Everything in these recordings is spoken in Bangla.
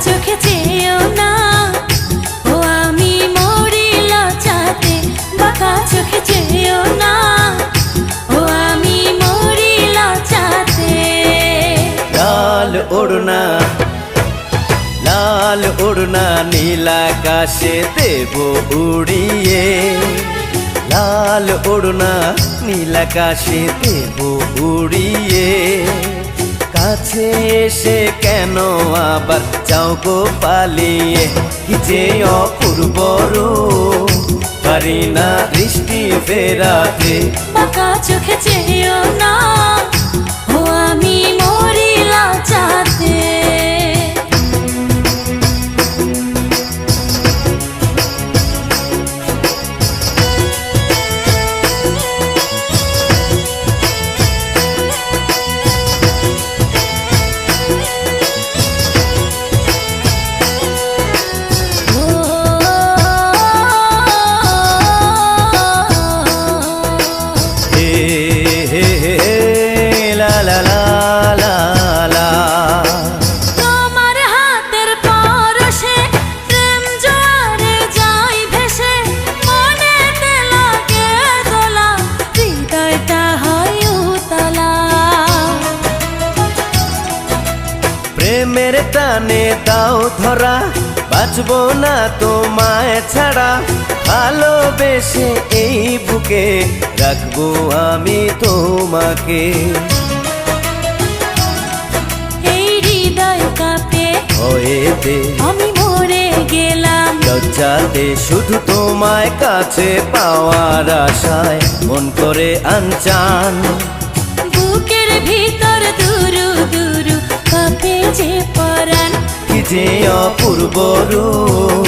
চোখে চেয়েও না, ও আমি মরি লজ্জাতে। বাঁকা চোখে চেয়েও না, ও আমি মরি লজ্জাতে। লাল ওড়না, লাল ওড়না নীল আকাশে দেব উড়িয়ে। লাল ওড়না নীল আকাশে দেব উড়িয়ে। কাছে এসে কেন আবার যাও গো পালিয়ে? কি যে অপূর্ব রূপ, পারি না দৃষ্টি ফেরাতে। বাঁকা চোখে চেয়েও না, ও আমি মরি লজ্জাতে। তোমার হাতের পরশে প্রেম জোয়ারে যাই ভেসে। মনেতে লাগে দোলা, হৃদয়টা হয় উতলা। প্রেমের টানে দাও ধরা, বাঁচবো না তোমায় ছাড়া। ভালোবেসে এই বুকে রাখবো আমি তোমাকে। এই হৃদয় কাঁপে হয়েতে আমি মরে গেলাম। লজ্জাতে শুধু তোমায় কাছে পাওয়ার আশায় মন করে আনচান। বুকের ভিতর দুরু দুরু কাঁপে যে পরাণ। কি যে অপূর্ব রূপ,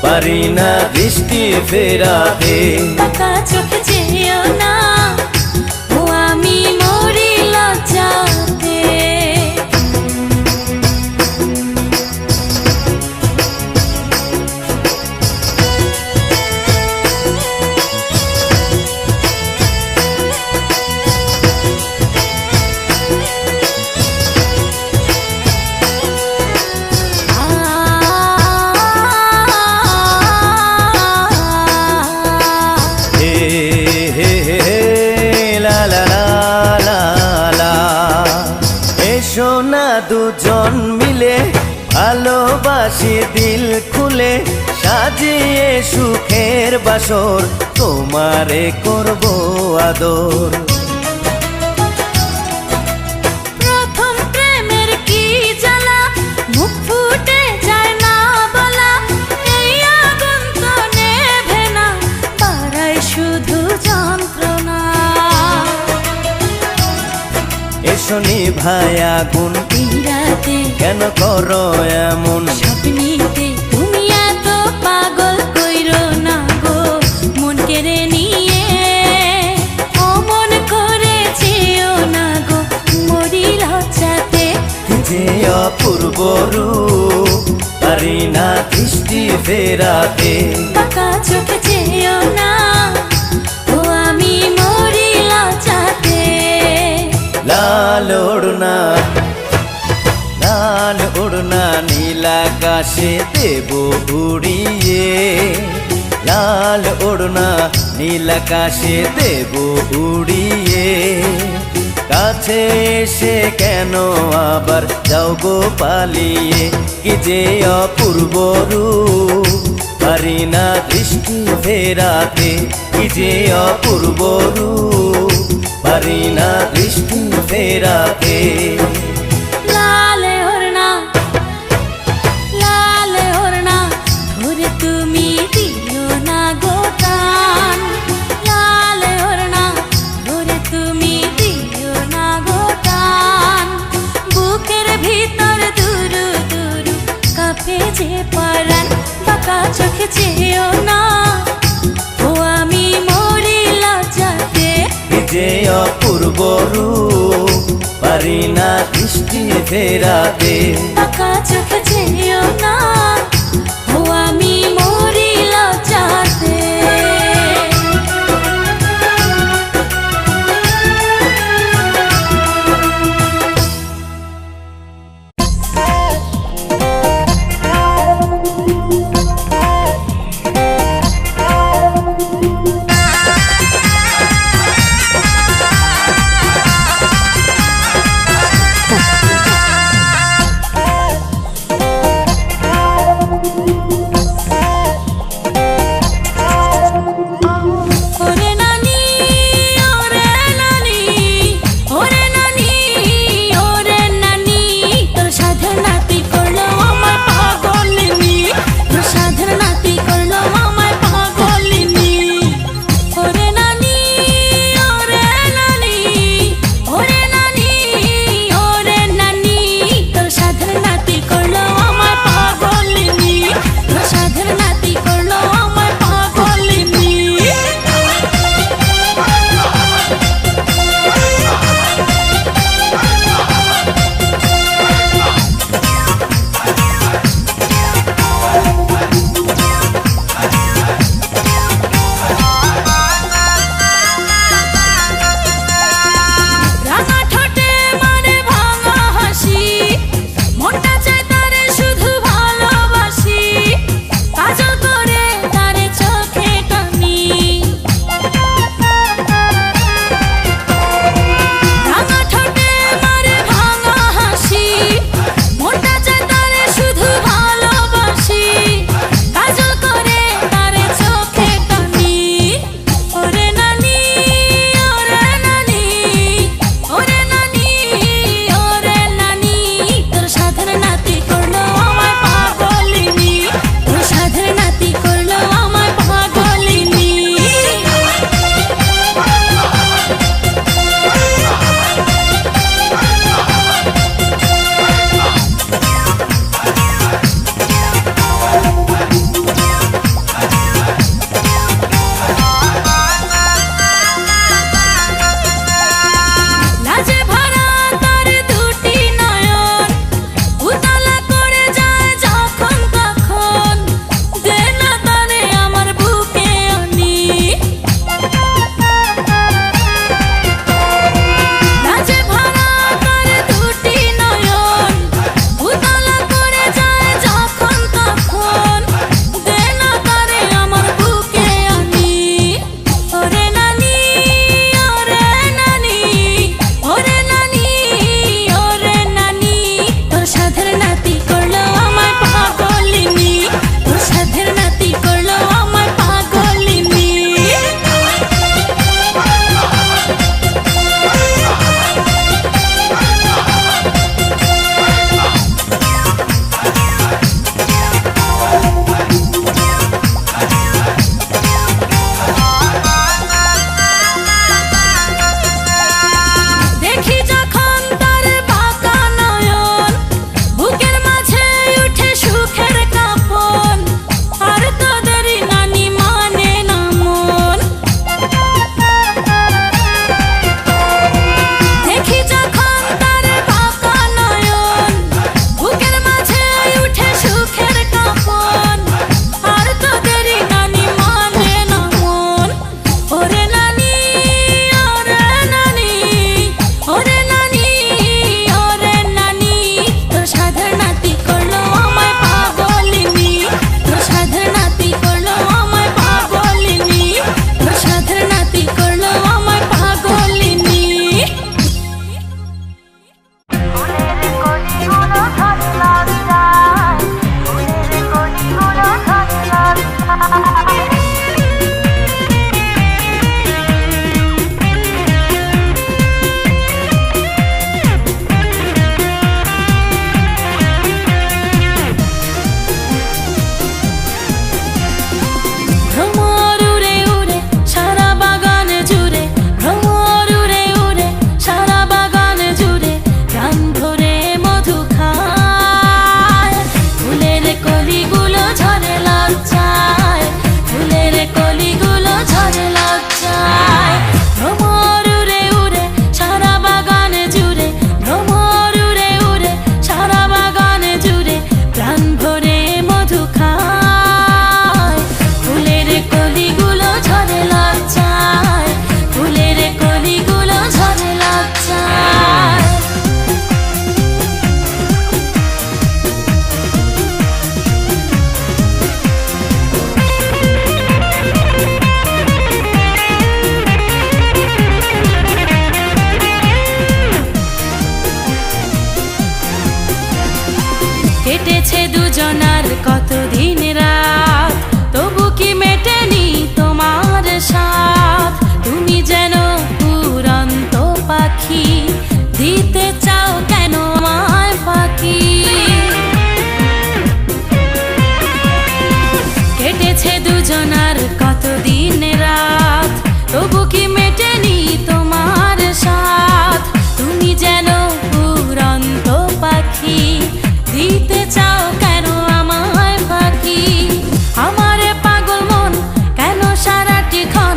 পারি না দৃষ্টি ফেরাতে। বাঁকা চোখে চেয়েও না, ও আমি মরি লজ্জাতে। এসো না দুজন মিলে ভালোবাসি দিল খুলে। সাজিয়ে সুখের বাসর তোমারে করব আদর। প্রথম প্রেমের কি জ্বালা, মুখ ফুটে যায় না বলা। এই আগুন তো নেভে না, বাড়ায় শুধু যন্ত্রণা। এসো নিভাই আগুন, এই রাতে কেন করো এমন? স্বপ্নিতে তুমি এত পাগল কইরো না গো, মন কেড়ে নিয়ে। অমন করেছিও না গো, মরি লজ্জাতে। কি যে অপূর্ব রূপ, পারি না দৃষ্টি ফেরাতে। বাঁকা চোখে চেয়েও না, ও আমি মরি লজ্জাতে। লাল ওড়না, লাল ওড়না নীল আকাশে দেব উড়িয়ে। লাল ওড়না নীল আকাশে দেব উড়িয়ে। কাছে এসে কেন আবার যাও গো পালিয়ে? কি যে অপূর্ব রূপ, পারি না দৃষ্টি ফেরাতে। কি যে অপূর্ব রূপ, পারি না দৃষ্টি ফেরাতে। লাল ওড়না, লাল ওড়না ধরে তুমি দিও না গো টান। লাল ওড়না ধরে তুমি দিও না গো টান। বুকের ভিতর দুরু দুরু কাঁপে যে পরাণ। বাঁকা চোখে চেয়েও না, ও আমি মরি লজ্জাতে। কি যে অপূর্ব রূপ, পারি না দৃষ্টি ফেরাতে। বাঁকা চোখে চেয়েও না, ও আমি মরি লজ্জাতে। দুজনার কতদিন রাত, তবু কি মেটেনি তোমার সাথ। তুমি যেন উড়ন্ত পাখি, দিতে চাও কেন আমায় ফাঁকি। কেটেছে দুজনার কতদিন রাত, তবু কি মেটেনি তোমার সাথ। তুমি যেন উড়ন্ত পাখি, দিতে চাও কেন আমায় ফাঁকি। আমারে পাগল মন কেন সারাটি ক্ষণ,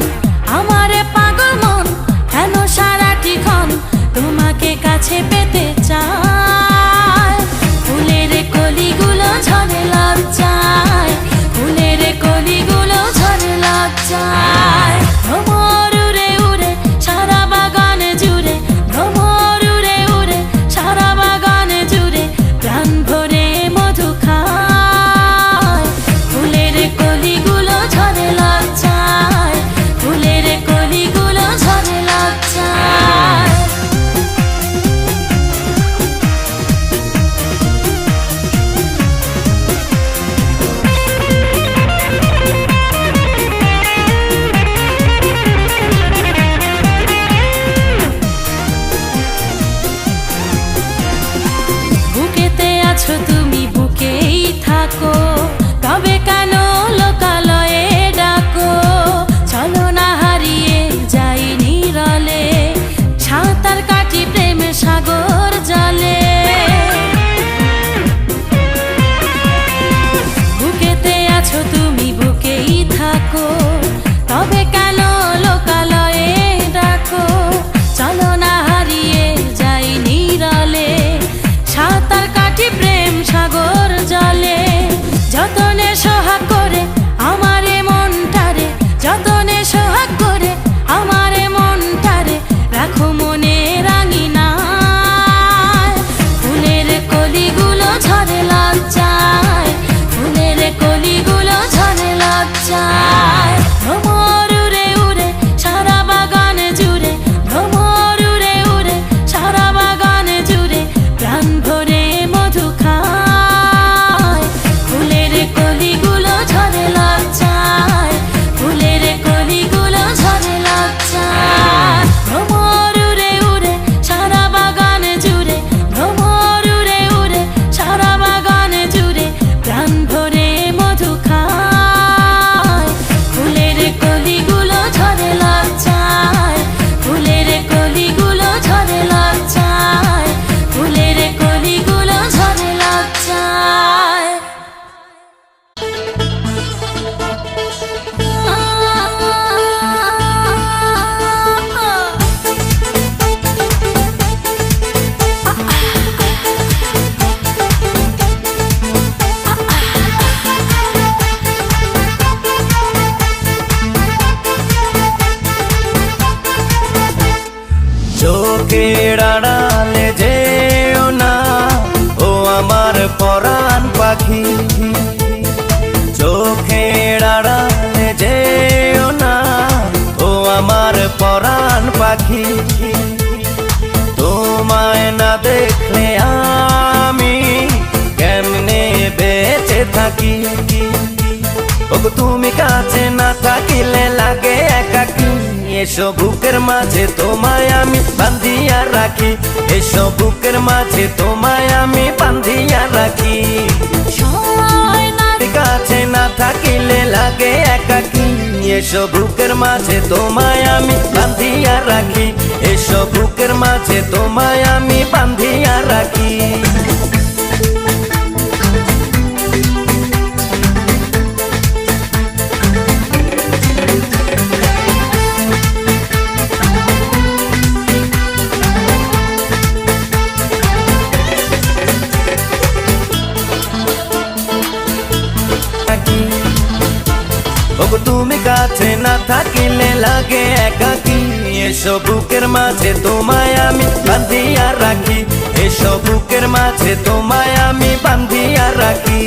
আমারে পাগল মন কেন সারাটি ক্ষণ তোমাকে কাছে পেতে চায়। ফুলের কলিগুলো ঝরে লজ্জায়, ফুলের কলিগুলো ঝরে লজ্জায়। ভ্রমর উড়ে উড়ে সারা বাগান জুড়ে, ভ্রমর উড়ে উড়ে সারা বাগান জুড়ে প্রাণ ভরে মধু খায়। ফুলের কলিগুলো ঝরে লজ্জায়, ফুলের কলিগুলো ঝরে লজ্জায়। বুকেতে আছো তুমি, বুকেই থাকো, তবে কেন লোকালয়ে ডাকো। চলো না হারিয়ে যাই নিরলে, সাঁতার কাটি প্রেম সাগর জলে। বুকেতে আছো তুমি, বুকেই থাকো, তবে কেন লোকালয়ে ডাকো। চলো না হারিয়ে যাই নিরলে, সাঁতার কাটি প্রেম সাগর জলে। যতনে সোহাগ করে আমারে মনটারে, যতনে সোহাগ করে আমারে মনটারে রাখো মনে রাঙিনায়। ফুলের কলিগুলো ঝরে লজ্জায়, ফুলের কলিগুলো ঝরে লজ্জায়। ভ্রমর উড়ে উড়ে সারা বাগান জুড়ে, ভ্রমর উড়ে উড়ে সারা বাগান জুড়ে প্রাণ ভরে মধু খায়। ফুলের কলিগুলো ঝরে লজ্জায়, ফুলের কলিগুলো ঝরে লজ্জায়। ভ্রমর উড়ে উড়ে সারা বাগান জুড়ে, ভ্রমর উড়ে উড়ে সারা বাগান জুড়ে প্রাণ ভরে মধু খায়। ফুলের কলিগুলো ঝরে লজ্জায়, ফুলের কলিগুলো ঝরে লজ্জায়, ফুলের কলিগুলো ঝরে লজ্জায়। চোখের আড়ালে যেও না, ও আমার পরাণ পাখি। চোখের আড়ালে যেও না, ও আমার পরাণ পাখি। তোমায় না দেখলে আমি কেমনে বেঁচে থাকি। ওগো তুমি কাছে না থাকিলে লাগে একাকী। এসো বুকের মাঝে তোমায় আমি বান্ধিয়া রাখি, এসো বুকের মাঝে তোমায় আমি বান্ধিয়া রাখি। সময় না কাছে না থাকিলে লাগে একাকী। এসো বুকের মাঝে তোমায় আমি বান্ধিয়া রাখি, এসো বুকের মাঝে তোমায় আমি বান্ধিয়া রাখি। ওগো তুমি কাছে না থাকিলে লাগে একাকী। এসো বুকের মাঝে তোমায় আমি বান্ধিয়া রাখি, এসো বুকের মাঝে তোমায় আমি বান্ধিয়া রাখি।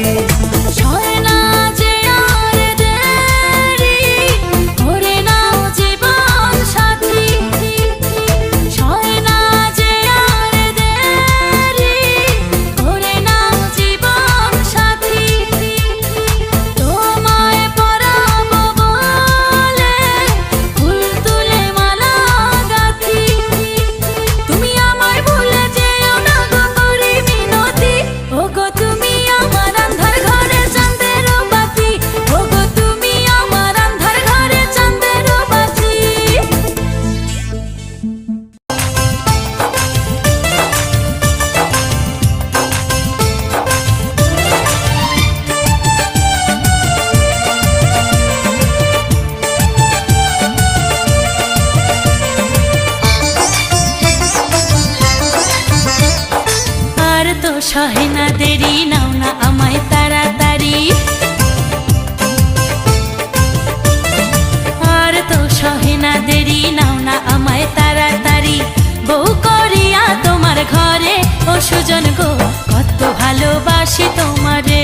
সয় না যে আর দেরি, করে নাও জীবন সাথী। সয় না যে আর দেরি, করে নাও জীবন সাথী। সহে না দেরি, নাও না আমায় তাড়াতাড়ি। আর তো সহে না দেরি, নাও না আমায় তাড়াতাড়ি। বউ করিয়া তোমার ঘরে, ও সুজন গো কত ভালোবাসি তোমারে,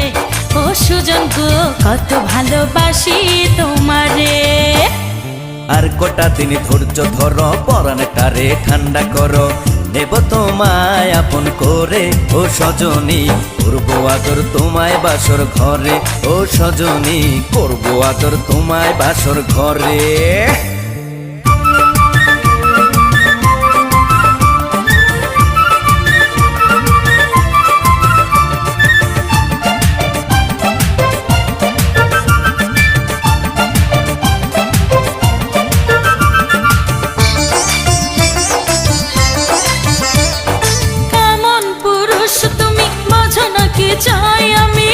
ও সুজন গো কত ভালোবাসি তোমারে। আর কটা দিন ধৈর্য ধরো, পরাণটারে ঠান্ডা করো, নেব তোমায় আপন করে ও সজনী, করবো আদর তোমায় বাসর ঘরে, ও সজনী করবো আদর তোমায় বাসর ঘরে। চাই আমি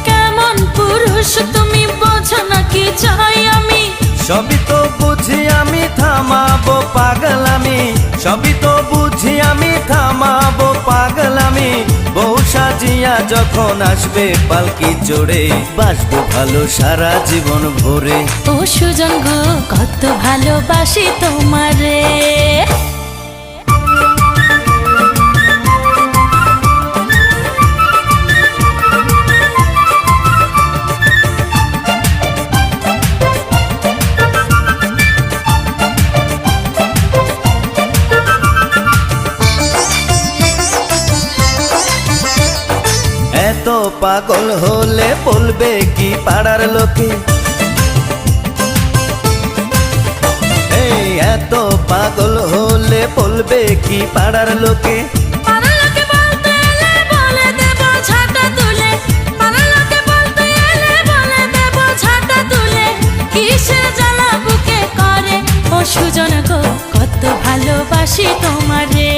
কেমন পুরুষ, তুমি বোঝো না কি চাই আমি। সবই তো বুঝি আমি, থামাবো পাগলামি, সবই তো বুঝি আমি, থামাবো পাগলামি। বউ সাজিয়া যখন আসবে পালকি জোড়ে, বাসবো ভালো সারা জীবন ভরে, ও সুজন গো কত ভালোবাসি তোমারে। এত পাগল হলে বলবে কি পাড়ার লোকে, এই এত পাগল হলে বলবে কি পাড়ার লোকে। পাড়ার লোকে বলতে এলে বলে দেব ঝাঁটা তুলে, পাড়ার লোকে বলতে এলে বলে দেব ঝাঁটা তুলে। কিসের জ্বালা বুকে করে, ও সুজন গো কত ভালোবাসি তোমারে,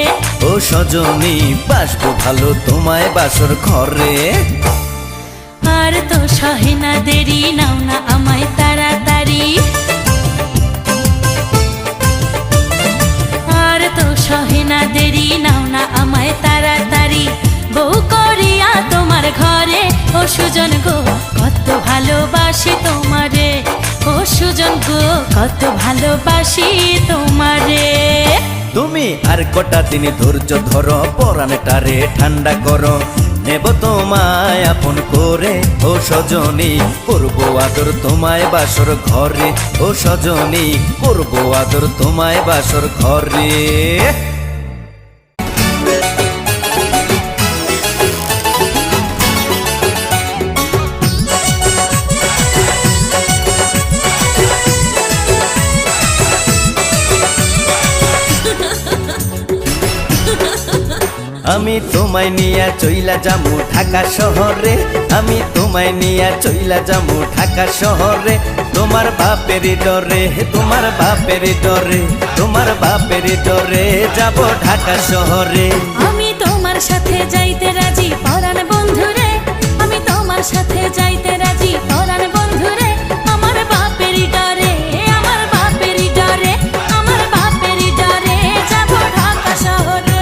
ও সজনী বাসবো ভালো তোমায় বাসর ঘরে। আর তো সহে না দেরি, নাও না আমায় তাড়াতাড়ি। আর তো সহে না দেরি, নাও না আমায় তাড়াতাড়ি। বউ করিয়া তোমার ঘরে, ও সুজন গো কত ভালোবাসি তোমারে, ও সুজন গো কত ভালোবাসি তোমারে। তুমি আর কটা দিন ধৈর্য ধরো, পরাণটারে ঠান্ডা করো, নেব তোমায় আপন করে, ও সজনী করবো আদর তোমায় বাসর ঘরে, ও সজনী করবো আদর তোমায় বাসর ঘরে। আমি তোমায় নিয়া চইলা যামু ঢাকা শহরে, আমি তোমায় নিয়া চইলা যামু ঢাকা শহরে। তোমার বাপের ডরে, তোমার বাপের ডরে, তোমার বাপের ডরে যাব ঢাকা শহরে। আমি তোমার সাথে যাইতে রাজি পরাণ বন্ধুরে, আমি তোমার সাথে যাইতে রাজি পরাণ বন্ধুরে। আমার বাপের ডরে, আমার বাপের ডরে, আমার বাপের ডরে যাব ঢাকা শহরে।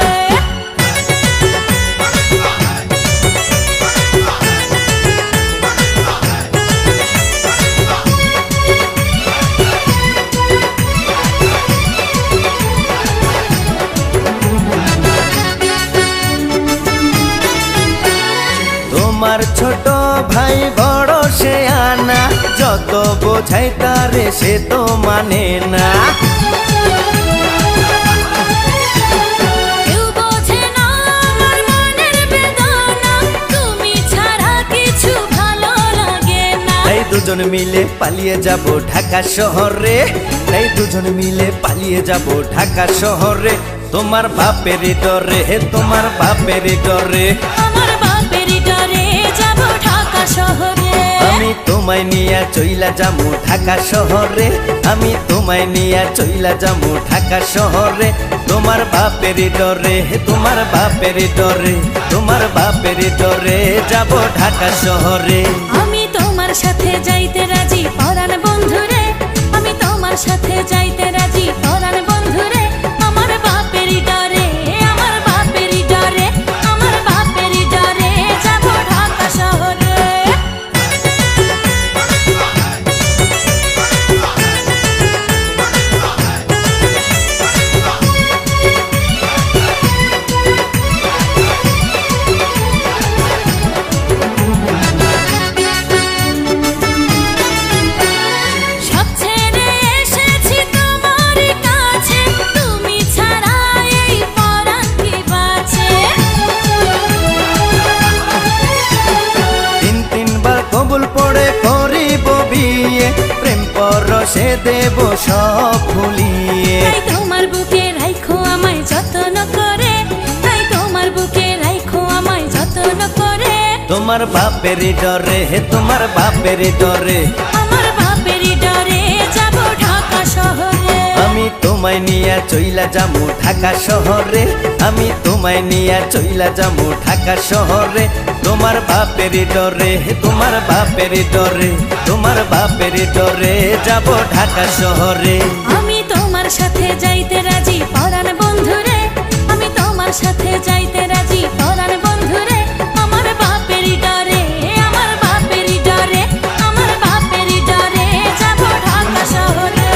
তোমার ছোট ভাই বড় সে আনা, যত বোঝাই তারে সে তো মানে না। কেউ বোঝে না আমার মনের বেদনা, তুমি ছাড়া কিছু ভালো লাগে না। তাই দুজন মিলে পালিয়ে যাব ঢাকা শহরে, তাই দুজন মিলে পালিয়ে যাব ঢাকা শহরে। তোমার বাপের ডরে, তোমার বাপের ডরে, আমার বাপের ডরে যাব ঢাকা শহরে। আমি তোমায় নিয়া চইলা যামু ঢাকা শহরে, আমি তোমায় নিয়া চইলা যামু ঢাকা শহরে। তোমার বাপের ডরে, তোমার বাপের ডরে, তোমার বাপের ডরে যাব ঢাকা শহরে। আমি তোমার সাথে যাইতে রাজি পরাণ বন্ধুরে, আমি তোমার সাথে যাইতে রাজি পরাণ বন্ধুরে। আমার বাপের ডরে, তোমার বাপেরই ডরে, তোমার বাপেরই ডরে। আমার বাপেরই ডরে যাব ঢাকা শহরে। আমি তোমায় নিয়া চইলা যামু ঢাকা শহরে, আমি তোমায় নিয়া চইলা যামু ঢাকা শহরে। তোমার বাপেরই ডরে, তোমার বাপেরই ডরে, তোমার বাপেরই ডরে যাব ঢাকা শহরে। আমি তোমার সাথে যাইতে রাজি পরাণ বন্ধুরে, আমি তোমার সাথে যাইতে রাজি পরাণ বন্ধুরে। আমার বাপেরই ডরে, আমার বাপেরই ডরে, আমার বাপেরই ডরে যাব ঢাকা শহরে।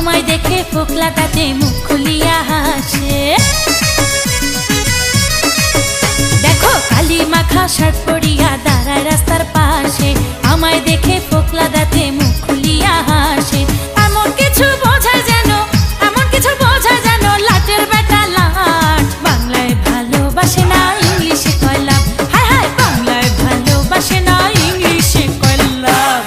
আমায় দেখে ফোকলা তাতে মুখ খুলিয়া হাসে। দেখো কালি মাখা শার্ট পরিয়া দাঁড়ায় রাস্তার পাশে, আমায় দেখে ফোকলা দাঁতে মুখ খুলিয়া হাসে। এমন কিছু বোঝায় যেন, এমন কিছু বোঝায় যেন লাটের বেটা লাট। বাংলায় ভালোবাসে না ইংলিশে কয় লাভ, হায় হায় বাংলায় ভালোবাসে না ইংলিশে কয় লাভ।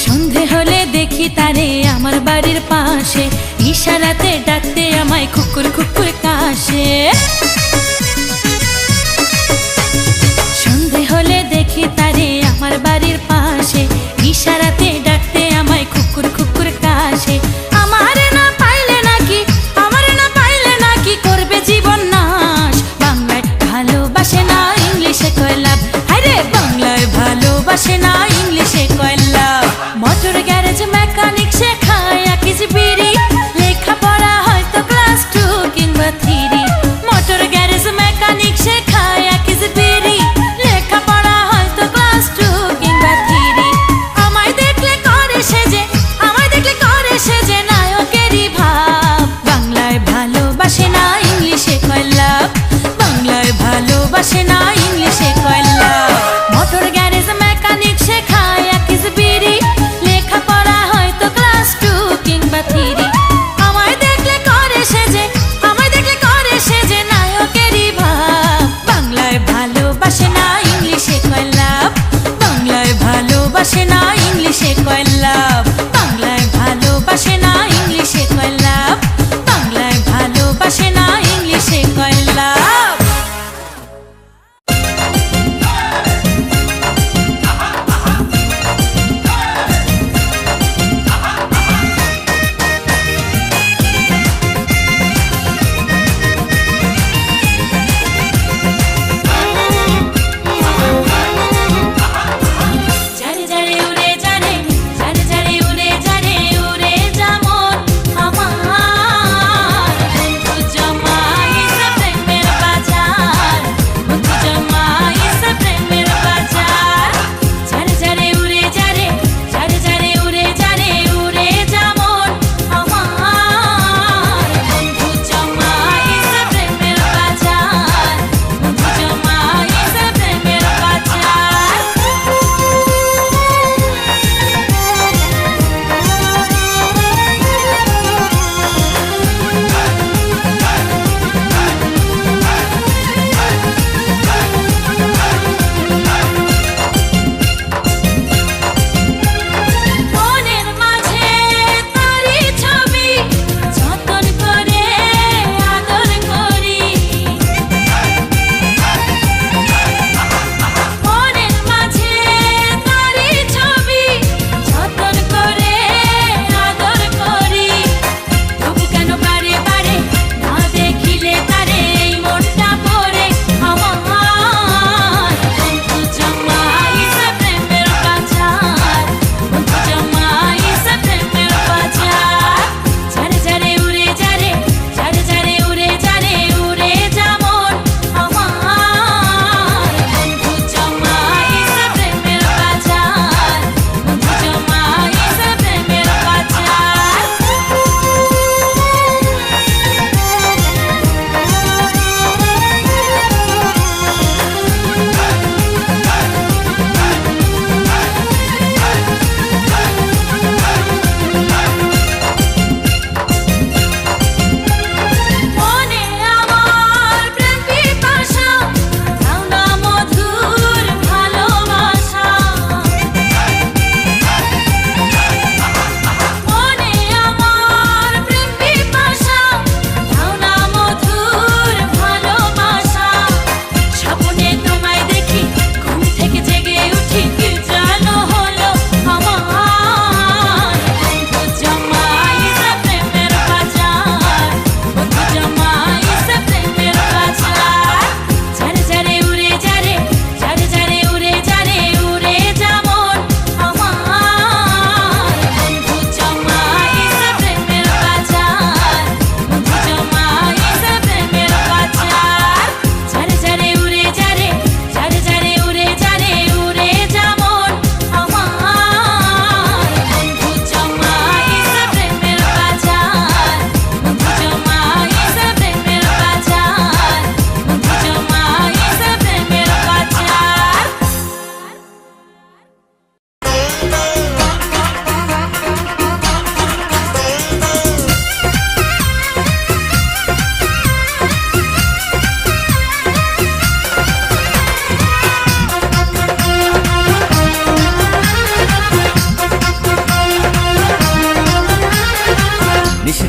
সন্ধে হলে দেখি তারে আমার বাড়ির পাশে, ইশারাতে ডাকতে আমায় কুকুর কুকুর কাশে। সন্ধে হলে দেখি তারে আমার বাড়ির পাশে, ইশারাতে ডাকতে আমায় কুকুর কুকুর কাশে। আমার না পাইলে নাকি, আমার না পাইলে নাকি করবে জীবন নাশ। বাংলায় ভালোবাসে না ইংলিশে কয় লাভ, আরে বাংলায় ভালোবাসে না ইংলিশে কয় লাভ। মোটর গ্যারেজ মেকানিক শেখায় আকিজ বিড়ি, লেখাপড়া হয়তো ক্লাস 2 কিংবা 3। মোটর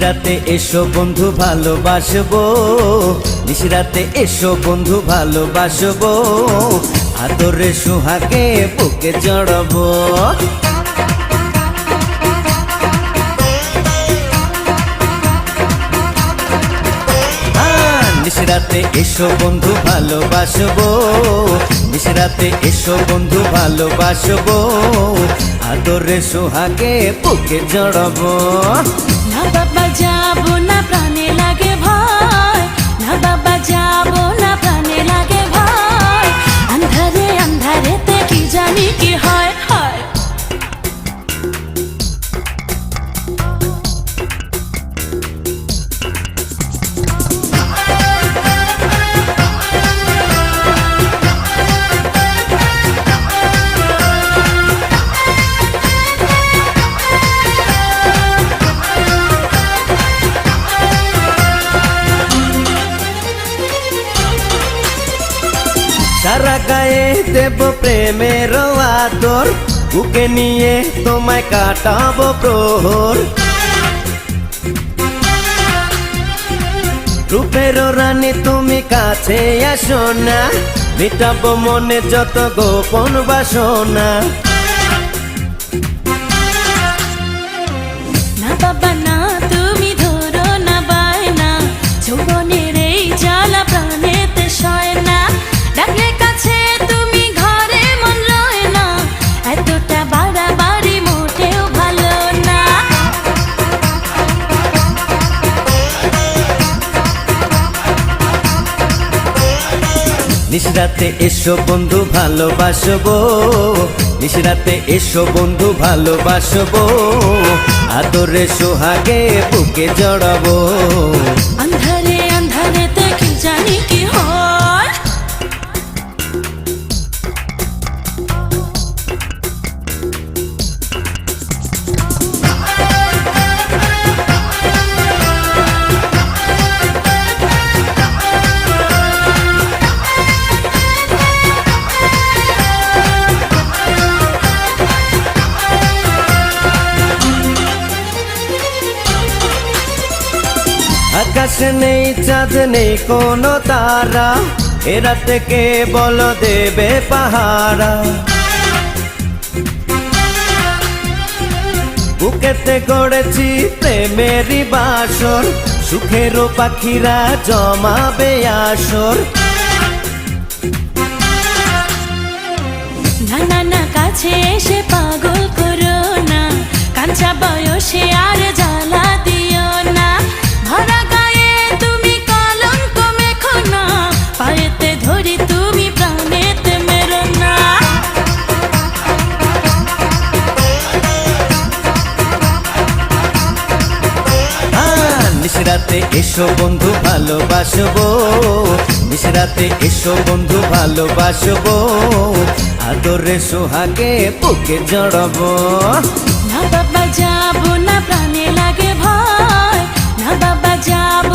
নিশিরাতে এসো বন্ধু ভালোবাসবো, নিশিরাতে এসো বন্ধু ভালোবাসবো, আদরে সোহাগে বুকে জড়াবো। নিশিরাতে এসো বন্ধু ভালোবাসবো, নিশিরাতে এসো বন্ধু ভালোবাসবো, আদরে সোহাগে বুকে জড়াবো। না বাবা যাবো না, প্রাণে লাগে ভয়, না বাবা যাবো না, প্রাণে লাগে ভয়, আন্ধারে আন্ধারেতে কি জানি কি হয় হয়। সারা গায়ে দেব প্রেমের আদর, বুকে নিয়ে তোমায় কাটাবো প্রহর। রূপের রানী তুমি কাছে আসো না, মিটাবো মনে যত গোপন বাসনা। না বাবা না, তুমি ধরো না বায়না, যৌবনের এই জ্বালা প্রাণেতে সয় না, ডাকলে কাছে তুমি ঘরে মন লয় না, এতটা বাড়াবাড়ি মোটেও ভালো না। নিশিরাতে এসো বন্ধু ভালোবাসবো, নিশিরাতে এসো বন্ধু ভালোবাসবো, আদরে সোহাগে বুকে জড়াবো। আন্ধারে আন্ধারেতে কি জানি কি হয়। আকাশে নেই চাঁদ নেই কোনো তারা, এ রাতে কে বলো দেবে পাহারা। বুকেতে গড়েছি প্রেমেরই বাসর, সুখেরও পাখিরা জমাবে আসর। না না না, কাছে এসে পাগল করো না, কাঁচা বয়সে আর জ্বালা দিও না, ভরা গায়ে তুমি কলঙ্ক মেখো না, পায়েতে ধরি তুমি প্রাণেতে মেরো না। নিশিরাতে এসো বন্ধু ভালোবাসবো, নিশিরাতে এসো বন্ধু ভালোবাসবো, আদরে সোহাগে বুকে জড়াবো। না বাবা যাবো না, প্রাণে লাগে ভয়, না বাবা যাবো